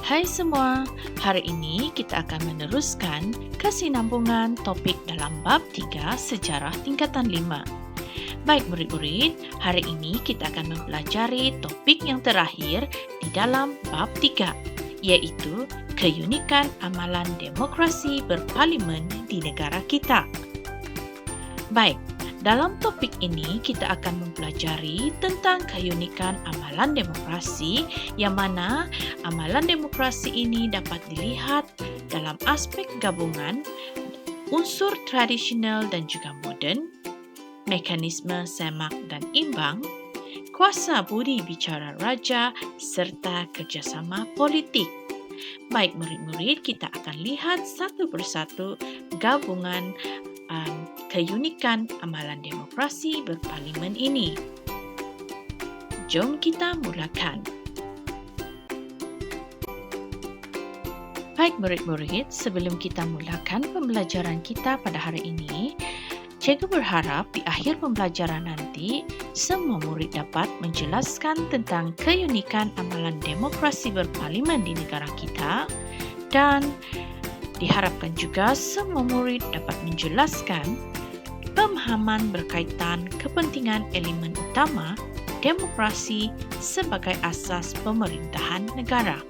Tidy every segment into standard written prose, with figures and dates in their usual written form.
Hai semua, hari ini kita akan meneruskan kesinambungan topik dalam bab 3 sejarah tingkatan 5. Baik murid-murid, hari ini kita akan mempelajari topik yang terakhir di dalam bab 3, iaitu keunikan amalan demokrasi berparlimen di negara kita. Baik, dalam topik ini kita akan mempelajari tentang keunikan amalan demokrasi yang mana amalan demokrasi ini dapat dilihat dalam aspek gabungan unsur tradisional dan juga moden, mekanisme semak dan imbang, kuasa budi bicara raja serta kerjasama politik. Baik murid-murid, kita akan lihat satu persatu gabungan keunikan amalan demokrasi berparlimen ini. Jom kita mulakan. Baik murid-murid, sebelum kita mulakan pembelajaran kita pada hari ini, cikgu berharap di akhir pembelajaran nanti, semua murid dapat menjelaskan tentang keunikan amalan demokrasi berparlimen di negara kita dan diharapkan juga semua murid dapat menjelaskan pemahaman berkaitan kepentingan elemen utama demokrasi sebagai asas pemerintahan negara.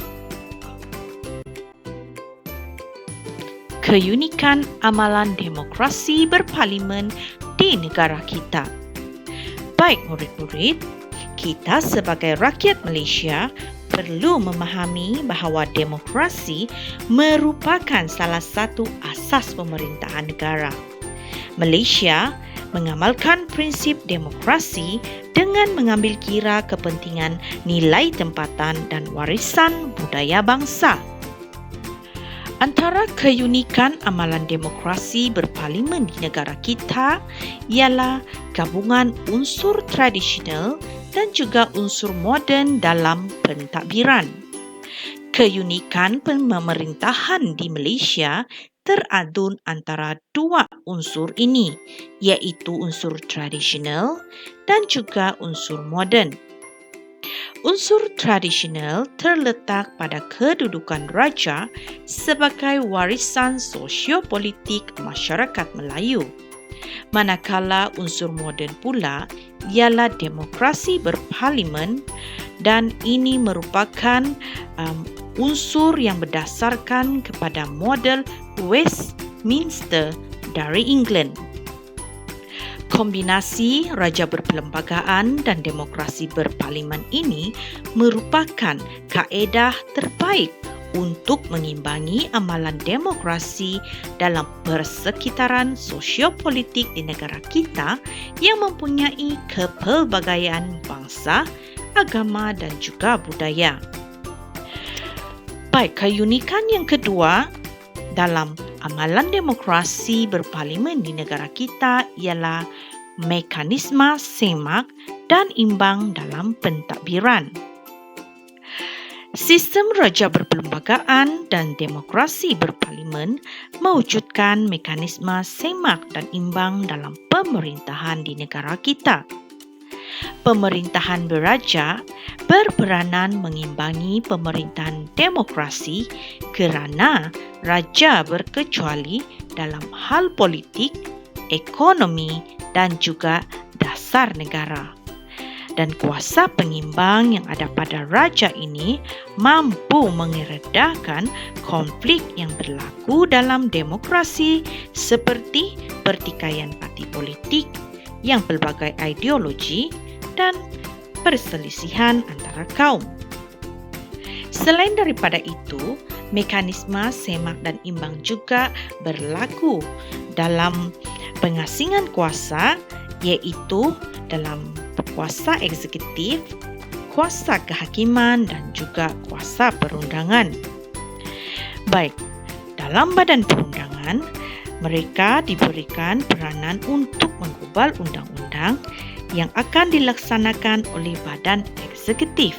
Keunikan amalan demokrasi berparlimen di negara kita. Baik murid-murid, kita sebagai rakyat Malaysia perlu memahami bahawa demokrasi merupakan salah satu asas pemerintahan negara. Malaysia mengamalkan prinsip demokrasi dengan mengambil kira kepentingan nilai tempatan dan warisan budaya bangsa. Antara keunikan amalan demokrasi berparlimen di negara kita ialah gabungan unsur tradisional dan juga unsur moden dalam pentadbiran. Keunikan pemerintahan di Malaysia teradun antara dua unsur ini, iaitu unsur tradisional dan juga unsur moden. Unsur tradisional terletak pada kedudukan raja sebagai warisan sosiopolitik masyarakat Melayu. Manakala unsur moden pula ialah demokrasi berparlimen dan ini merupakan unsur yang berdasarkan kepada model Westminster dari England. Kombinasi raja berperlembagaan dan demokrasi berparlimen ini merupakan kaedah terbaik untuk mengimbangi amalan demokrasi dalam persekitaran sosiopolitik di negara kita yang mempunyai kepelbagaian bangsa, agama dan juga budaya. Baik, keunikan yang kedua dalam amalan demokrasi berparlimen di negara kita ialah mekanisme semak dan imbang dalam pentadbiran. Sistem raja berperlembagaan dan demokrasi berparlimen mewujudkan mekanisme semak dan imbang dalam pemerintahan di negara kita. Pemerintahan beraja berperanan mengimbangi pemerintahan demokrasi kerana raja berkecuali dalam hal politik, ekonomi dan juga dasar negara. Dan kuasa pengimbang yang ada pada raja ini mampu mengeredahkan konflik yang berlaku dalam demokrasi seperti pertikaian parti politik yang pelbagai ideologi dan perselisihan antara kaum. Selain daripada itu, mekanisme semak dan imbang juga berlaku dalam pengasingan kuasa, iaitu dalam kuasa eksekutif, kuasa kehakiman dan juga kuasa perundangan. Baik, dalam badan perundangan, mereka diberikan peranan untuk menggubal undang-undang yang akan dilaksanakan oleh badan eksekutif.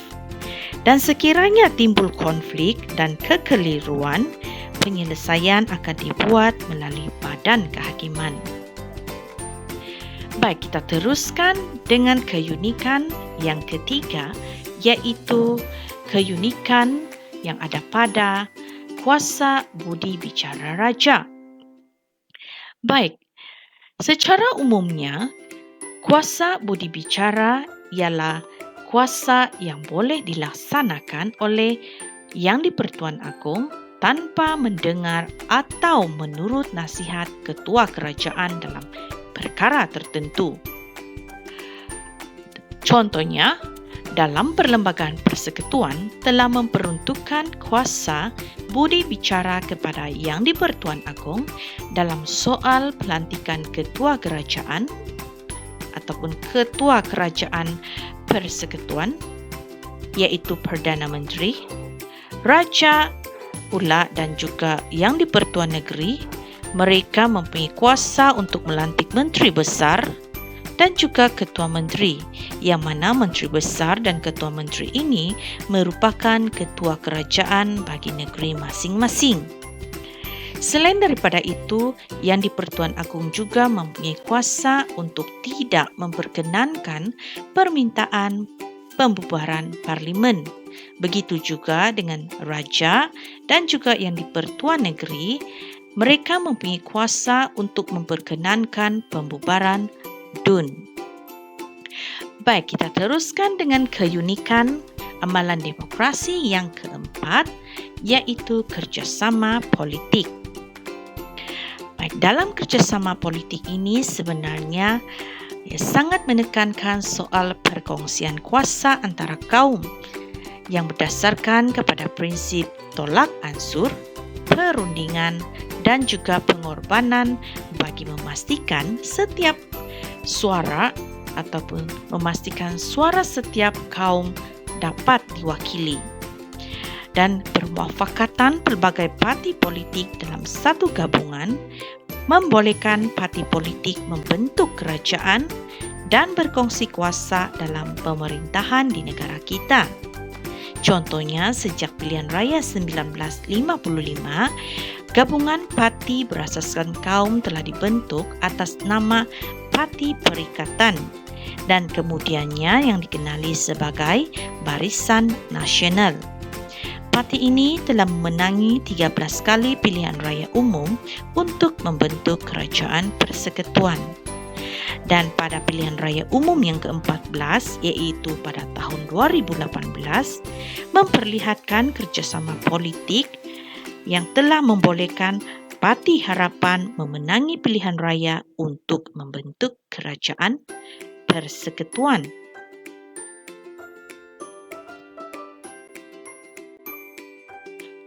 Dan sekiranya timbul konflik dan kekeliruan, penyelesaian akan dibuat melalui badan kehakiman. Baik, kita teruskan dengan keunikan yang ketiga, iaitu keunikan yang ada pada kuasa budi bicara raja. Baik, secara umumnya, kuasa budi bicara ialah kuasa yang boleh dilaksanakan oleh Yang di-Pertuan Agong tanpa mendengar atau menurut nasihat ketua kerajaan dalam perkara tertentu. Contohnya, dalam Perlembagaan Persekutuan telah memperuntukkan kuasa budi bicara kepada Yang di-Pertuan Agong dalam soal pelantikan ketua kerajaan ataupun ketua kerajaan persekutuan, iaitu Perdana Menteri, Raja pula dan juga Yang di-Pertuan Negeri. Mereka mempunyai kuasa untuk melantik Menteri Besar dan juga Ketua Menteri, yang mana Menteri Besar dan Ketua Menteri ini merupakan ketua kerajaan bagi negeri masing-masing. Selain daripada itu, Yang di-Pertuan Agong juga mempunyai kuasa untuk tidak memperkenankan permintaan pembubaran parlimen. Begitu juga dengan Raja dan juga Yang di-Pertuan Negeri, mereka mempunyai kuasa untuk memperkenankan pembubaran DUN. Baik, kita teruskan dengan keunikan amalan demokrasi yang keempat, iaitu kerjasama politik. Baik, dalam kerjasama politik ini sebenarnya sangat menekankan soal perkongsian kuasa antara kaum yang berdasarkan kepada prinsip tolak ansur, perundingan dan juga pengorbanan bagi memastikan setiap suara ataupun memastikan suara setiap kaum dapat diwakili. Dan permufakatan pelbagai parti politik dalam satu gabungan membolehkan parti politik membentuk kerajaan dan berkongsi kuasa dalam pemerintahan di negara kita. Contohnya, sejak pilihan raya 1955, gabungan parti berasaskan kaum telah dibentuk atas nama Parti Perikatan dan kemudiannya yang dikenali sebagai Barisan Nasional. Parti ini telah memenangi 13 kali pilihan raya umum untuk membentuk kerajaan persekutuan. Dan pada pilihan raya umum yang ke-14, iaitu pada tahun 2018, memperlihatkan kerjasama politik yang telah membolehkan Parti Harapan memenangi pilihan raya untuk membentuk kerajaan persekutuan.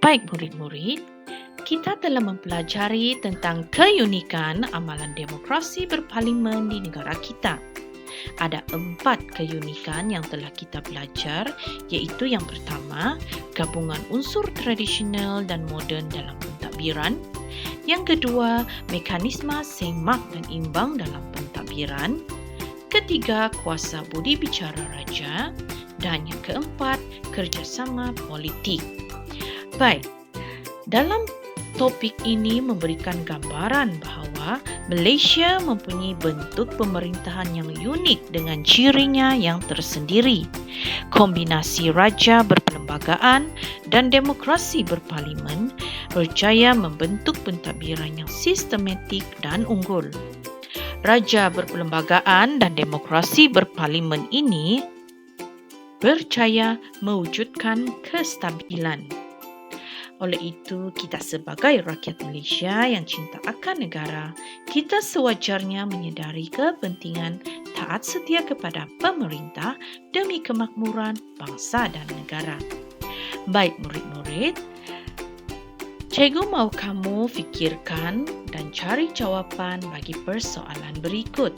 Baik murid-murid, kita telah mempelajari tentang keunikan amalan demokrasi berparlimen di negara kita. Ada 4 keunikan yang telah kita belajar, iaitu yang pertama, gabungan unsur tradisional dan moden dalam pentadbiran. Yang kedua, mekanisme semak dan imbang dalam pentadbiran. Ketiga, kuasa budi bicara raja. Dan yang keempat, kerjasama politik. Baik, dalam topik ini memberikan gambaran bahawa Malaysia mempunyai bentuk pemerintahan yang unik dengan cirinya yang tersendiri. Kombinasi raja berperlembagaan dan demokrasi berparlimen berjaya membentuk pentadbiran yang sistematik dan unggul. Raja berperlembagaan dan demokrasi berparlimen ini berjaya mewujudkan kestabilan. Oleh itu, kita sebagai rakyat Malaysia yang cinta akan negara, kita sewajarnya menyedari kepentingan taat setia kepada pemerintah demi kemakmuran bangsa dan negara. Baik murid-murid, cikgu mahu kamu fikirkan dan cari jawapan bagi persoalan berikut.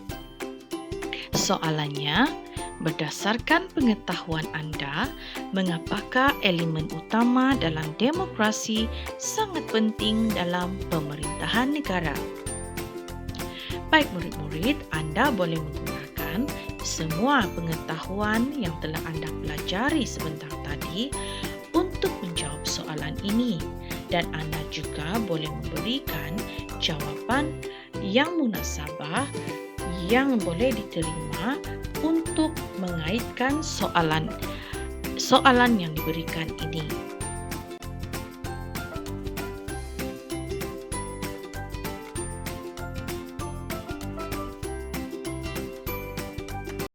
Soalannya, berdasarkan pengetahuan anda, mengapakah elemen utama dalam demokrasi sangat penting dalam pemerintahan negara? Baik murid-murid, anda boleh menggunakan semua pengetahuan yang telah anda pelajari sebentar tadi untuk menjawab soalan ini, dan anda juga boleh memberikan jawapan yang munasabah yang boleh diterima untuk mengaitkan soalan yang diberikan ini.